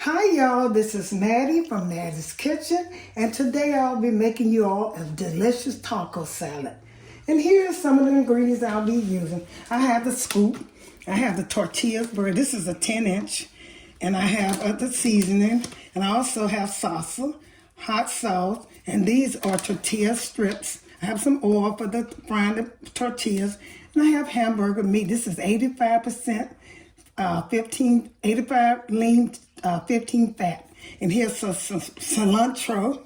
Hi y'all, this is Mattie from Mattie's Kitchen, and today I'll be making you all a delicious taco salad. And here are some of the ingredients I'll be using. I have the scoop, I have the tortillas bread, this is a 10-inch, and I have the seasoning, and I also have salsa, hot sauce, and these are tortilla strips. I have some oil for the frying the tortillas, and I have hamburger meat. This is 85%, 85 lean, 15 fat. And here's some cilantro.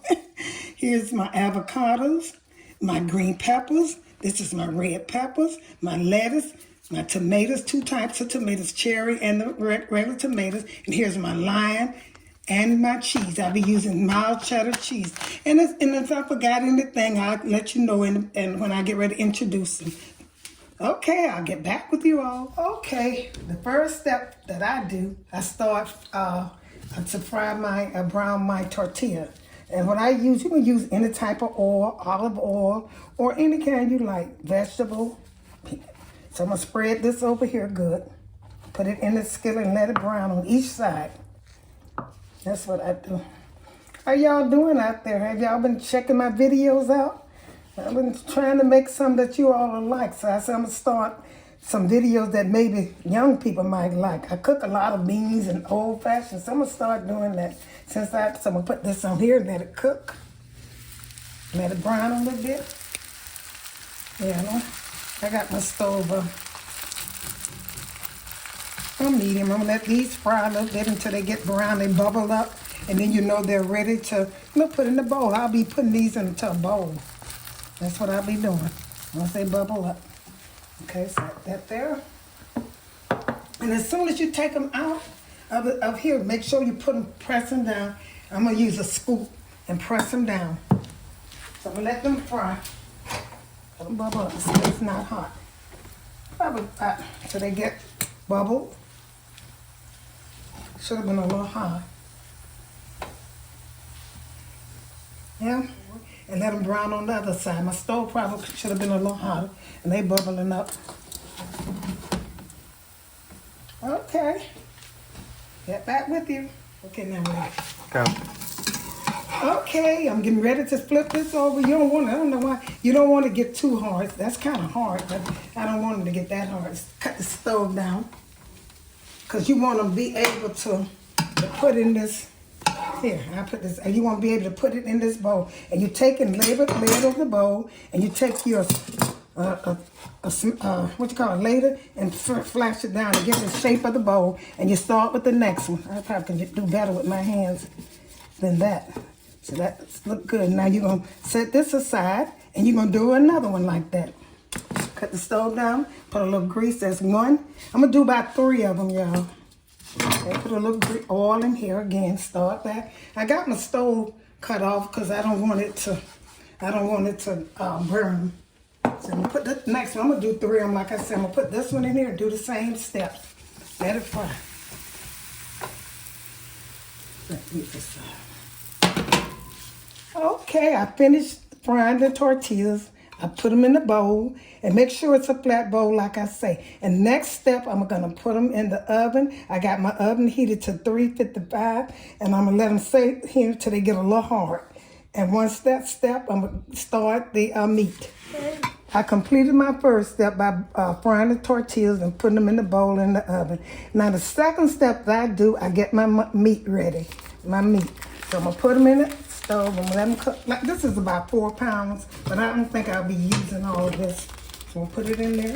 Here's my avocados, my green peppers. This is my red peppers, my lettuce, my tomatoes, 2 types of tomatoes, cherry and the regular tomatoes. And here's my lime and my cheese. I'll be using mild cheddar cheese. And if I forgot anything, I'll let you know and when I get ready to introduce them. Okay, I'll get back with you all. Okay, the first step that I do, I start to brown my tortilla. And what I use, you can use any type of oil, olive oil, or any kind you like, vegetable. So I'm gonna spread this over here good. Put it in the skillet and let it brown on each side. That's what I do. How y'all doing out there? Have y'all been checking my videos out? I've been trying to make some that you all like, so I said I'm going to start some videos that maybe young people might like. I cook a lot of beans and old-fashioned, so I'm going to start doing that. So I'm going to put this on here and let it cook. Let it brown a little bit. Yeah, I got my stove on medium. I'm going to let these fry a little bit until they get brown. They bubble up, and then you know they're ready to put in the bowl. I'll be putting these into a bowl. That's what I'll be doing once they bubble up. Okay, so that there. And as soon as you take them out of here, make sure you press them down. I'm gonna use a scoop and press them down. So I'm gonna let them fry. Let them bubble up so it's not hot. Probably so they get bubbled. Should have been a little high. Yeah. And let them brown on the other side. My stove probably should have been a little hotter, and they bubbling up. Okay. Get back with you. Okay, now ready. Go. Okay, I'm getting ready to flip this over. You don't want to, I don't know why. You don't want to get too hard. That's kind of hard, but I don't want them to get that hard. Just cut the stove down. Because you want to be able to put in this. Here, I put this, and you want to be able to put it in this bowl. And you take and lay it over the bowl, and you take your, what you call it, later, and flash it down and get the shape of the bowl. And you start with the next one. I probably can do better with my hands than that. So that look good. Now you're going to set this aside, and you're going to do another one like that. Cut the stove down, put a little grease. That's one. I'm going to do about 3 of them, y'all. Okay, put a little oil in here again. Start back. I got my stove cut off because I don't want it to burn. So I'm gonna put the next one. I'm gonna do 3 of them. Like I said, I'm gonna put this one in here and do the same steps. Let it fry. Let me just, okay, I finished frying the tortillas. I put them in the bowl and make sure it's a flat bowl like I say. And next step, I'm gonna put them in the oven. I got my oven heated to 355 and I'm gonna let them sit here until they get a little hard. And once that step, I'm gonna start the meat. I completed my first step by frying the tortillas and putting them in the bowl in the oven. Now the second step that I do, I get my meat ready, my meat. So I'm gonna put them in the stove and let them cook. Like, this is about 4 pounds, but I don't think I'll be using all of this. So we'll put it in there.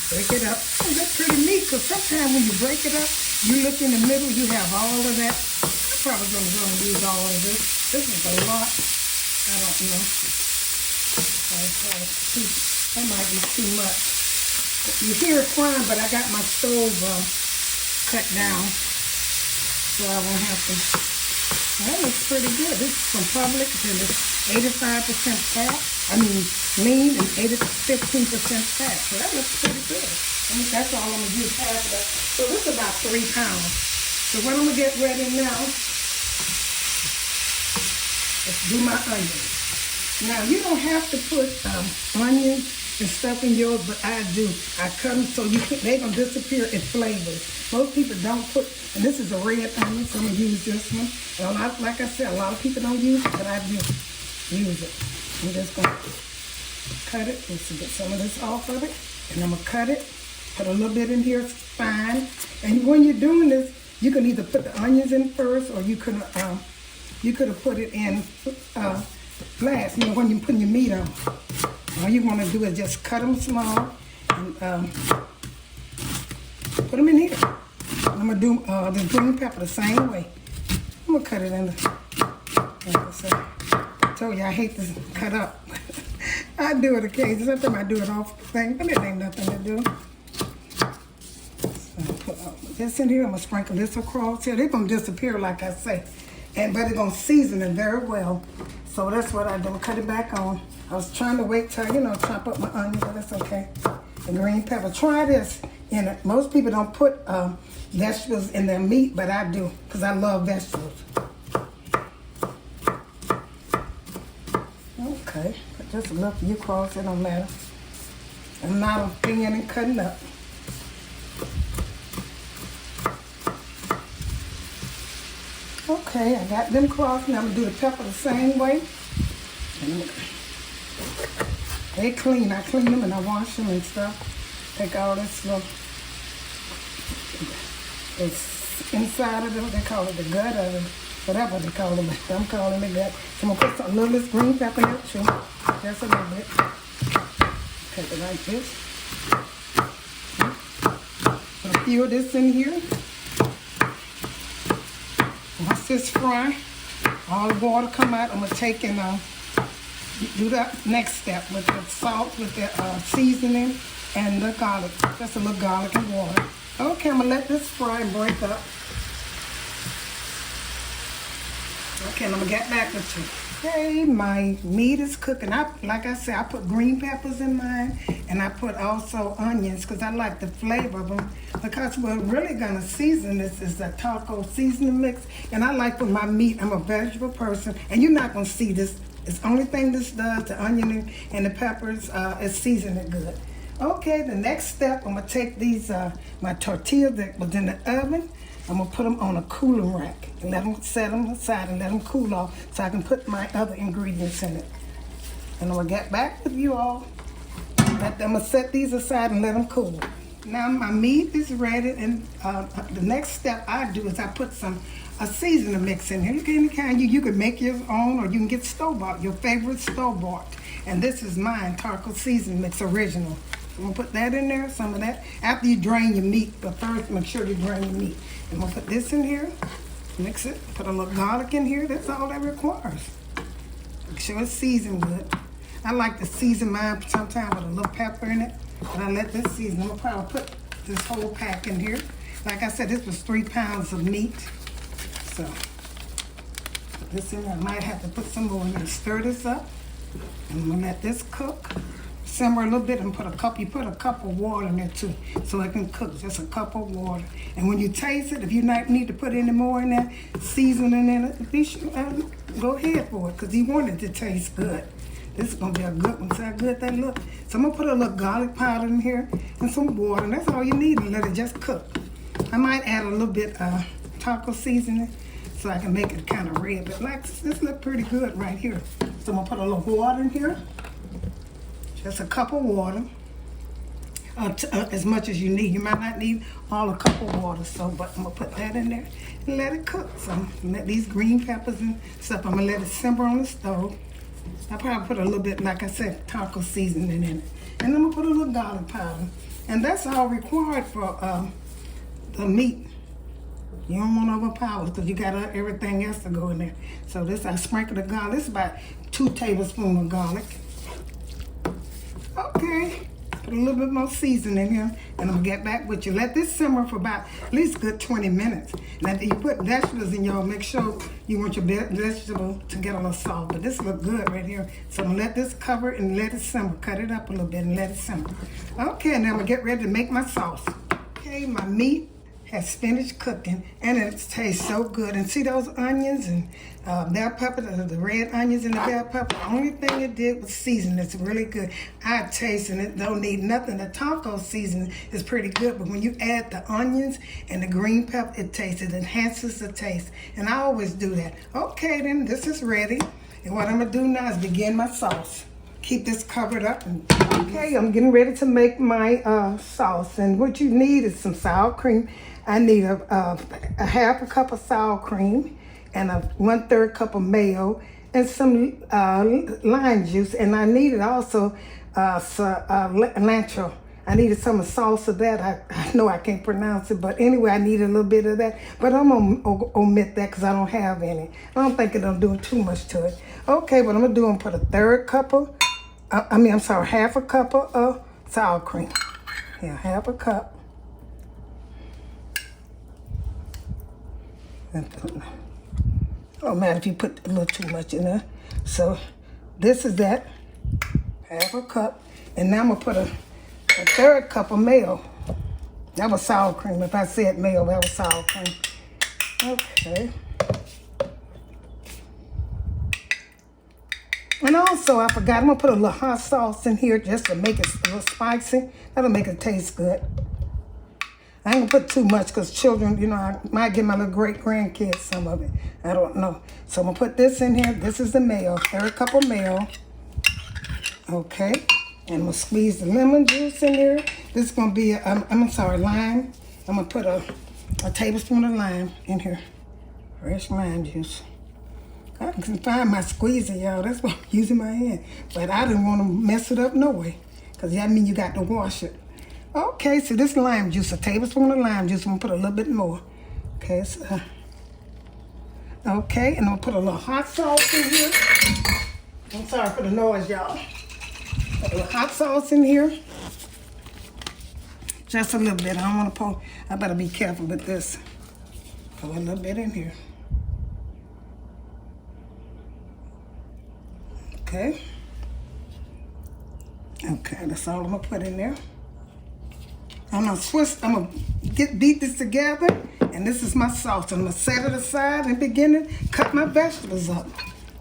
Break it up. Oh, that's pretty neat, because sometimes when you break it up, you look in the middle, you have all of that. I'm probably gonna go and use all of this. This is a lot. I don't know. That might be too much. You hear it frying, but I got my stove cut down. So I won't have to. That looks pretty good. This is from Publix and it's 85% fat. I mean lean and 15% fat. So that looks pretty good. I mean, that's all I'm gonna use half of that. So this is about 3 pounds. So what I'm gonna get ready now, let's do my onions. Now you don't have to put onions and stuff in yours, but I do. I cut them so they're going to disappear in flavors. Most people don't put, and this is a red onion, so I'm going to use this one. And like I said, a lot of people don't use it, but I do use it. I'm just going to cut it. Let's get some of this off of it. And I'm going to cut it. Put a little bit in here, it's fine. And when you're doing this, you can either put the onions in first, or you could have put it in last, when you're putting your meat on. All you want to do is just cut them small and put them in here. I'm going to do the green pepper the same way. I'm going to cut it in the, I told you I hate to cut up. I do it occasionally. Sometimes I do it off the thing, but it ain't nothing to do. So put this in here. I'm going to sprinkle this across here. They're going to disappear, like I say. But it's going to season it very well. So that's what I do. Cut it back on. I was trying to wait till, chop up my onions, but that's okay. The green pepper. Try this in it. Most people don't put vegetables in their meat, but I do, because I love vegetables. Okay. Put just a little you cross, it don't matter. I'm not thin and cutting up. Okay, I got them crossed. Now I'm going to do the pepper the same way. They clean. I clean them and I wash them and stuff. Take all this little, this inside of them. They call it the gut of it. Whatever they call it. I'm calling it gut. So I'm going to put a little of this green pepper in it too. Just a little bit. Take it like this. Put a few of this in here. Once this fry, all the water come out, I'm going to take and do that next step with the salt, with the seasoning, and the garlic. Just a little garlic and water. Okay, I'm going to let this fry and break up. Okay, and I'm going to get back with you. Okay, my meat is cooking. Like I said, I put green peppers in mine, and I put also onions, because I like the flavor of them. Because we're really going to season this is a taco seasoning mix, and I like with my meat, I'm a vegetable person, and you're not going to see this. It's the only thing this does, the onion and the peppers, is season it good. Okay, the next step, I'm going to take these, my tortillas that was in the oven, I'm going to put them on a cooling rack and let them set them aside and let them cool off so I can put my other ingredients in it. And I'm going to get back with you all. I'm going to set these aside and let them cool. Now my meat is ready, and the next step I do is I put a seasoning mix in here. You can kind you can make your own, or you can get store-bought, your favorite store-bought. And this is mine, taco seasoning mix original. I'm going to put that in there, some of that, after you drain your meat. But first, make sure you drain your meat. I'm going to put this in here, mix it, put a little garlic in here. That's all that requires. Make sure it's seasoned good. I like to season mine sometimes with a little pepper in it, but I let this season. I'm going to probably put this whole pack in here. Like I said, this was 3 pounds of meat. So, put this in there. I might have to put some more in here. Stir this up. I'm going to let this cook. Simmer a little bit and you put a cup of water in there too, so it can cook, just a cup of water. And when you taste it, if you need to put any more in there, seasoning in it, be sure, go ahead for it, because you want it to taste good. This is going to be a good one. See how good that look? So I'm going to put a little garlic powder in here and some water, and that's all you need, and let it just cook. I might add a little bit taco seasoning so I can make it kind of red, but like this look pretty good right here. So I'm going to put a little water in here. Just a cup of water, as much as you need. You might not need all a cup of water, but I'm gonna put that in there and let it cook. So I'm gonna let these green peppers and stuff, I'm gonna let it simmer on the stove. I'll probably put a little bit, like I said, taco seasoning in it. And I'm gonna put a little garlic powder. And that's all required for the meat. You don't want to overpower it, because you got everything else to go in there. So this, I sprinkle the garlic. This is about 2 tablespoons of garlic. Okay, put a little bit more seasoning in here, and I'm gonna get back with you. Let this simmer for about at least a good 20 minutes. Now, if you put vegetables in y'all, make sure you want your vegetable to get a little soft. But this look good right here. So I'm gonna let this cover and let it simmer. Cut it up a little bit and let it simmer. Okay, now I'm gonna get ready to make my sauce. Okay, my meat has spinach cooking, and it tastes so good. And see those onions and bell pepper, the red onions and the bell pepper? The only thing it did was season. It's really good. I taste, and it don't need nothing. The taco seasoning is pretty good, but when you add the onions and the green pepper, it enhances the taste. And I always do that. Okay, then this is ready. And what I'm gonna do now is begin my sauce. Keep this covered up. Okay, I'm getting ready to make my sauce. And what you need is some sour cream. I need a half a cup of sour cream and a 1/3 cup of mayo and some lime juice. And I needed also cilantro. I needed some salsa that. I know I can't pronounce it, but anyway, I needed a little bit of that. But I'm going to omit that because I don't have any. I don't think I'm doing too much to it. Okay, what I'm going to do, I'm going to put a half a cup of sour cream. Yeah, half a cup. Oh man, if you put a little too much in there. So this is that, half a cup. And now I'm going to put a 1/3 cup of mayo. That was sour cream. If I said mayo, that was sour cream. Okay. And also, I forgot, I'm going to put a little hot sauce in here just to make it a little spicy. That'll make it taste good. I ain't going to put too much because children, you know, I might give my little great-grandkids some of it. I don't know. So I'm going to put this in here. This is the mayo, 1/3 cup of mayo. Okay. And I'm going to squeeze the lemon juice in there. This is going to be, lime. I'm going to put a tablespoon of lime in here. Fresh lime juice. I can find my squeezer, y'all. That's why I'm using my hand. But I didn't want to mess it up no way. Because that means you got to wash it. Okay, so this lime juice, a tablespoon of lime juice. I'm going to put a little bit more. Okay, so. Okay, and I'm going to put a little hot sauce in here. I'm sorry for the noise, y'all. Put a little hot sauce in here. Just a little bit. I don't want to pour. I better be careful with this. Put a little bit in here. Okay. Okay, that's all I'm gonna put in there. I'm gonna beat this together, and this is my sauce. I'm gonna set it aside and begin to cut my vegetables up.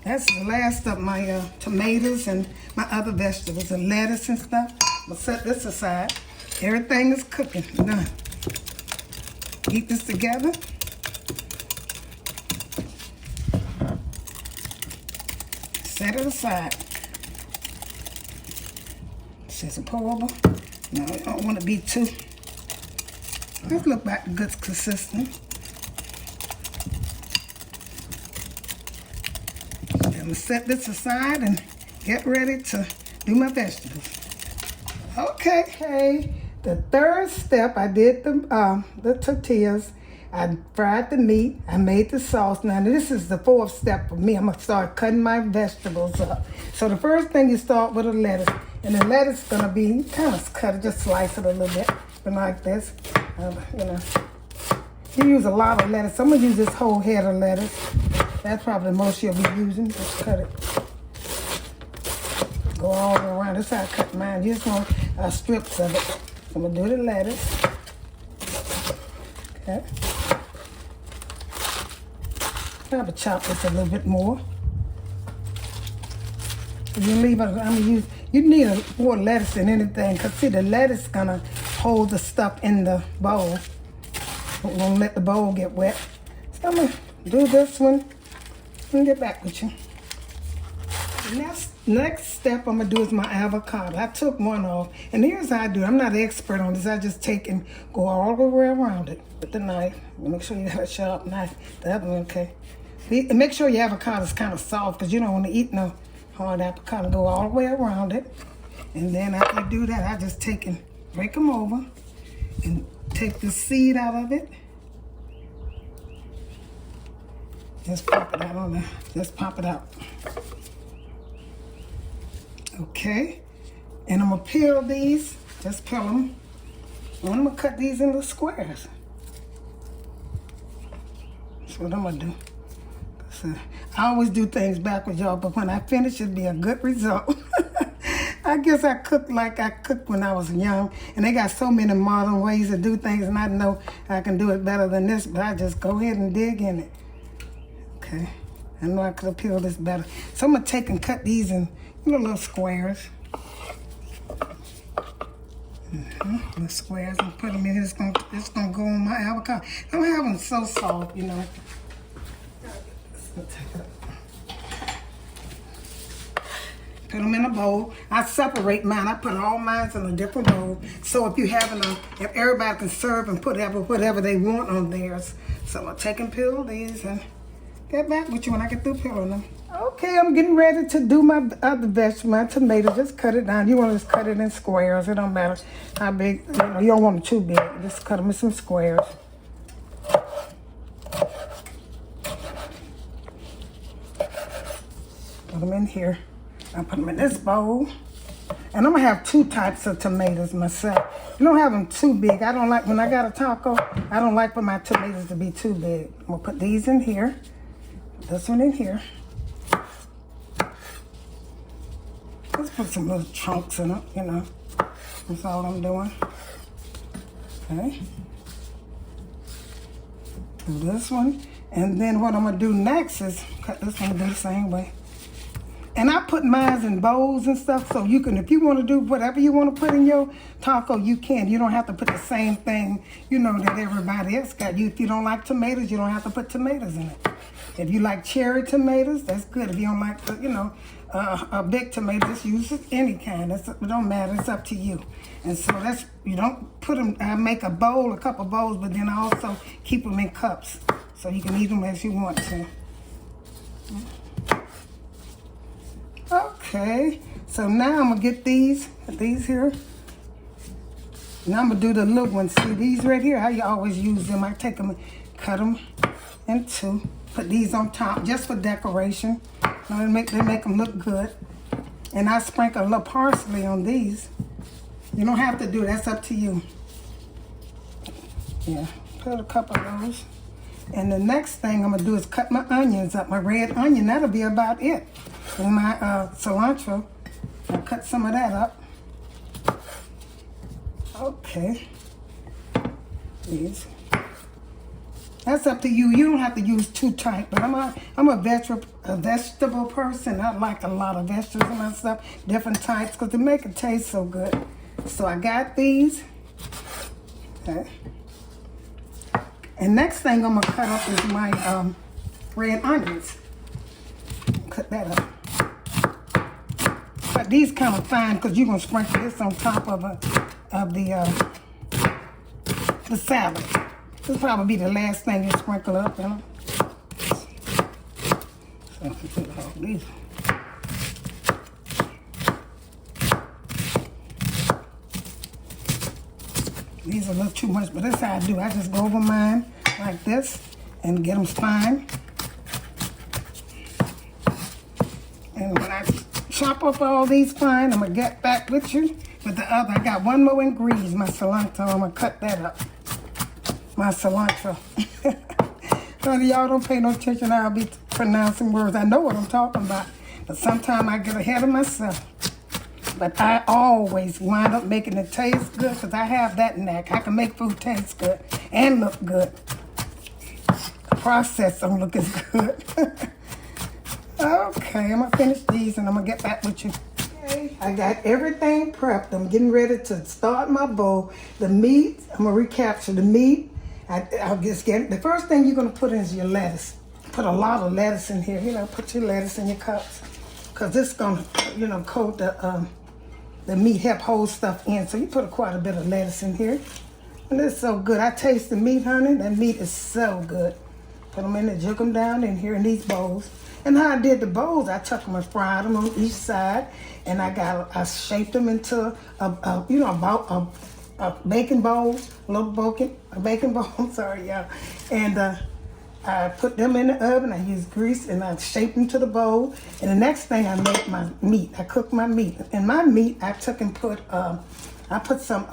That's the last of my tomatoes and my other vegetables and lettuce and stuff. I'm gonna set this aside. Everything is cooking. Done. Beat this together. Set it aside. Is it pourable? No, I don't want to be too. This look like good consistent. I'm gonna set this aside and get ready to do my vegetables. Okay. The third step, I did the tortillas. I fried the meat. I made the sauce. Now this is the fourth step for me. I'm gonna start cutting my vegetables up. So the first thing, you start with a lettuce, and the lettuce is gonna be kind of cut, just slice it a little bit, but like this. You know, you use a lot of lettuce. I'm gonna use this whole head of lettuce. That's probably the most you'll be using. Just cut it. Go all the way around. This is how I cut mine. You just want strips of it. So I'm gonna do the lettuce. Okay. Probably chop this a little bit more. If you leave it, you need more lettuce than anything, because see, the lettuce is gonna hold the stuff in the bowl. But won't let the bowl get wet. So I'm gonna do this one and get back with you. Next step I'm gonna do is my avocado. I took one off, and here's how I do it. I'm not an expert on this. I just take and go all the way around it with the knife. Make sure you got a sharp knife. The other one, okay. And make sure your avocado is kind of soft, because you don't want to eat no hard avocado. Go all the way around it. And then after you do that, I just take and break them over and take the seed out of it. Just pop it out on there. Just pop it out. Okay. And I'm going to peel these. Just peel them. And I'm going to cut these into squares. That's what I'm going to do. So, I always do things backwards, y'all, but when I finish, it'll be a good result. I guess I cook like I cooked when I was young, and they got so many modern ways to do things, and I know I can do it better than this, but I just go ahead and dig in it. Okay, I know I could have peeled this better. So I'm gonna take and cut these in little squares. Little squares and put them in here. It's gonna go on my avocado. I'm having so soft, you know. Put them in a bowl. I separate mine. I put all mine in a different bowl. So if if everybody can serve and put whatever they want on theirs. So I'm gonna take and peel these and get back with you when I get through peeling them. Okay, I'm getting ready to do my other vegetable, my tomato. Just cut it down. You want to just cut it in squares. It don't matter how big. You don't want it too big. Just cut them in some squares. Put them in here. I put them in this bowl. And I'm going to have 2 types of tomatoes myself. You don't have them too big. I don't like, when I got a taco, I don't like for my tomatoes to be too big. I'm going to put these in here. This one in here. Let's put some little chunks in it, you know. That's all I'm doing. Okay. Do this one. And then what I'm going to do next is cut this one the same way. And I put mine in bowls and stuff, so you can, if you want to do whatever you want to put in your taco, you can. You don't have to put the same thing, you know, that everybody else got. If you don't like tomatoes, you don't have to put tomatoes in it. If you like cherry tomatoes, that's good. If you don't like, you know, a big tomato, just use any kind. It don't matter. It's up to you. And so that's, you don't put them, I make a bowl, a couple bowls, but then I also keep them in cups, so you can eat them as you want to. Okay, so now I'm gonna get these here. Now I'm gonna do the little ones. See these right here, how you always use them. I take them and cut them in 2. Put these on top just for decoration. They make them look good. And I sprinkle a little parsley on these. You don't have to do it, that's up to you. Yeah, put a couple of those. And the next thing I'm gonna do is cut my onions up, my red onion. That'll be about it. And my cilantro, I'll cut some of that up. Okay. These. That's up to you. You don't have to use too tight, but I'm a vegetable person. I like a lot of vegetables and my stuff, different types, because they make it taste so good. So I got these. Okay. And next thing I'm gonna cut up is my red onions. Cut that up. But these kind of fine because you're gonna sprinkle this on top of the salad. This will probably be the last thing you sprinkle up, you know. So put all these. These are a little too much, but that's how I do. I just go over mine like this and get them fine. And when I chop up all these fine, I'm gonna get back with you with the other. I got one more ingredient, my cilantro. I'm gonna cut that up. My cilantro. Honey, y'all don't pay no attention. I'll be pronouncing words. I know what I'm talking about, but sometimes I get ahead of myself. But I always wind up making it taste good because I have that knack. I can make food taste good and look good. The process don't look as good. Okay, I'm going to finish these and I'm going to get back with you. Okay, I got everything prepped. I'm getting ready to start my bowl. The meat, I'm going to recapture the meat. I'll just get, the first thing you're going to put in is your lettuce. Put a lot of lettuce in here. You know, put your lettuce in your cups because this is going to, you know, coat the meat, help hold stuff in. So you put quite a bit of lettuce in here. And it's so good. I taste the meat, honey. That meat is so good. Put them in there, jug them down in here in these bowls. And how I did the bowls, I took them and fried them on each side. And I shaped them into a baking bowl, a baking bowl, I'm sorry, y'all. And I put them in the oven. I used grease and I shaped them to the bowl. And the next thing I made my meat. I cooked my meat. And my meat, I took and put some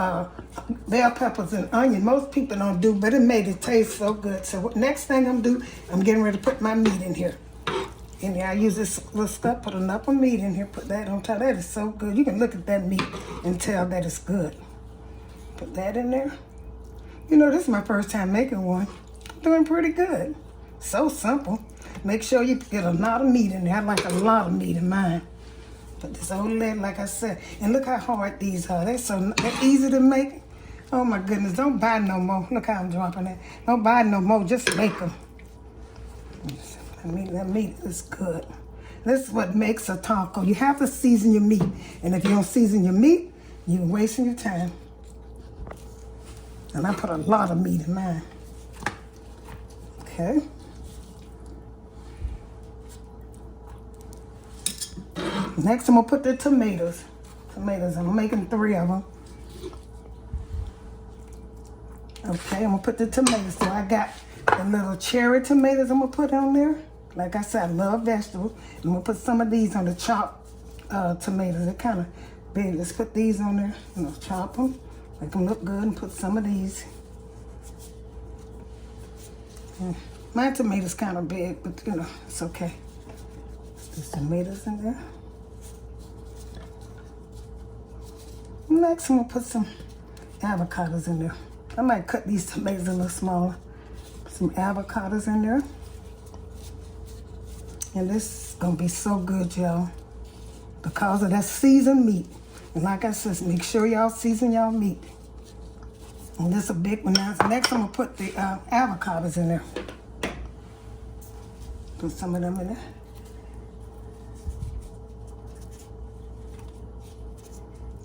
bell peppers and onion. Most people don't do, but it made it taste so good. So next thing I'm getting ready to put my meat in here. And then I use this little stuff, put enough of meat in here, put that on top. That is so good. You can look at that meat and tell that it's good. Put that in there. You know, this is my first time making one. I'm doing pretty good. So simple. Make sure you get a lot of meat in there. I like a lot of meat in mine. Put this old lid, like I said. And look how hard these are. They're easy to make. Oh my goodness, don't buy no more. Look how I'm dropping that. Don't buy no more, just make them. That meat is good. This is what makes a taco. You have to season your meat. And if you don't season your meat, you're wasting your time. And I put a lot of meat in mine. Okay. Next, I'm gonna put the tomatoes. I'm making 3 of them. Okay, I'm gonna put the tomatoes. So I got the little cherry tomatoes I'm gonna put on there. Like I said, I love vegetables. I'm gonna put some of these on the chopped tomatoes. They're kind of big. Let's put these on there. Chop them, make them look good, and put some of these. My tomatoes kind of big, but it's okay. There's tomatoes in there. Next, I'm gonna put some avocados in there. I might cut these tomatoes a little smaller. Put some avocados in there. And this is gonna be so good, y'all, because of that seasoned meat. And like I said, make sure y'all season y'all meat. And this is a big one. Now, next I'm gonna put the avocados in there. Put some of them in there.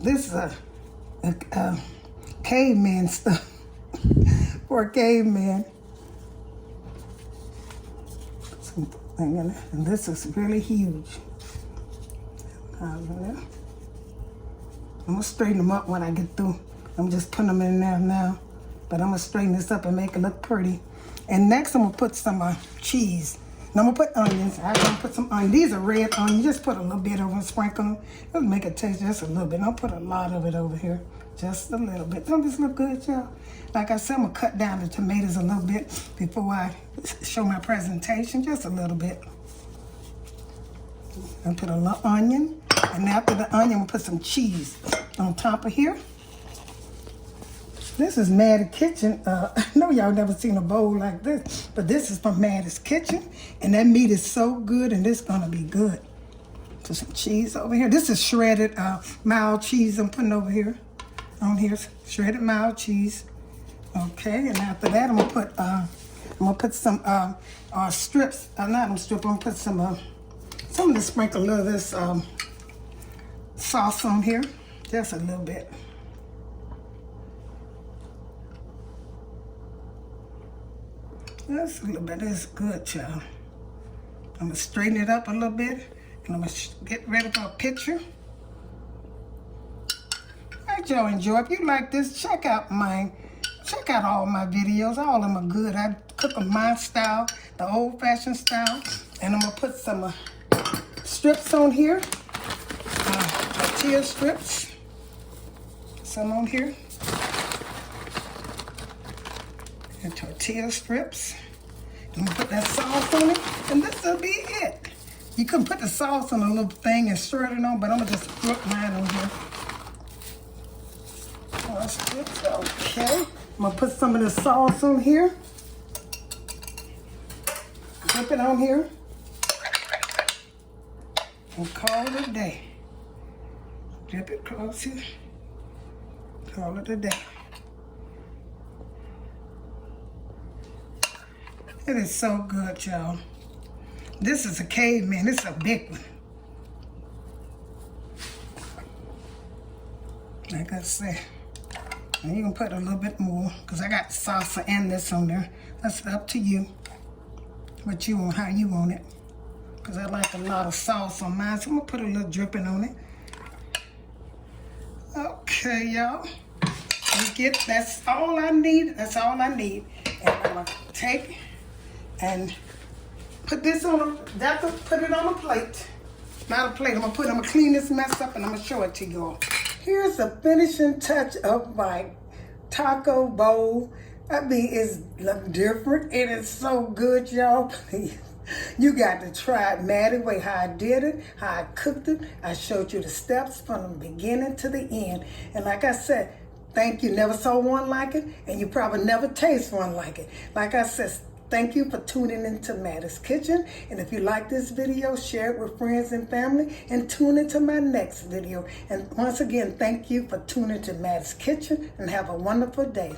This is a caveman stuff for a caveman. And this is really huge. I'm gonna straighten them up when I get through. I'm just putting them in there now, but I'm gonna straighten this up and make it look pretty. And next I'm gonna put some cheese. Now I'm gonna put onions. I'm gonna put some onions. These are red onions. Just put a little bit over and sprinkle them. It'll make it taste just a little bit. Don't put a lot of it over here. Just a little bit. Don't this look good, y'all? Like I said, I'm gonna cut down the tomatoes a little bit before I show my presentation. Just a little bit. And put a little onion. And after the onion, I'm gonna put some cheese on top of here. This is Mattie's kitchen. I know y'all never seen a bowl like this, but this is from Mattie's kitchen. And that meat is so good, and this gonna be good. Put some cheese over here. This is shredded mild cheese I'm putting over here. On here, shredded mild cheese. Okay, and after that, I'm gonna put some strips. Not strips. I'm gonna put some of the sprinkle of this sauce on here, just a little bit. That's a little bit. That's good, y'all. I'm gonna straighten it up a little bit, and I'm gonna get ready for a picture. I hope y'all enjoy. If you like this, check out all my videos. All of them are good. I cook them my style, the old-fashioned style, and I'm gonna put some strips on here, tortilla strips. Some on here. And tortilla strips. I'm gonna put that sauce on it, and this will be it. You can put the sauce on a little thing and stir it on, but I'm gonna just put mine on here. Strips, okay. I'm gonna put some of the sauce on here. Dip it on here. And call it a day. Dip it close here. Call it a day. It is so good, y'all. This is a caveman. This is a big one. Like I said. And you can put a little bit more, because I got salsa and this on there. That's up to you. What you want, how you want it. Because I like a lot of sauce on mine, so I'm going to put a little dripping on it. Okay, y'all. That's all I need. That's all I need. And I'm going to take and put this on put it on a plate. Not a plate. I'm gonna clean this mess up and I'm gonna show it to you all. Here's the finishing touch of my taco bowl. I mean, it's look different. It is so good, y'all. Please You got to try it Mattie way, how I did it, how I cooked it. I showed you the steps from the beginning to the end. And like I said, thank you. Never saw one like it, and you probably never taste one like it. Like I said, thank you for tuning into Mattie's Kitchen. And if you like this video, share it with friends and family, and tune into my next video. And once again, thank you for tuning to Mattie's Kitchen, and have a wonderful day.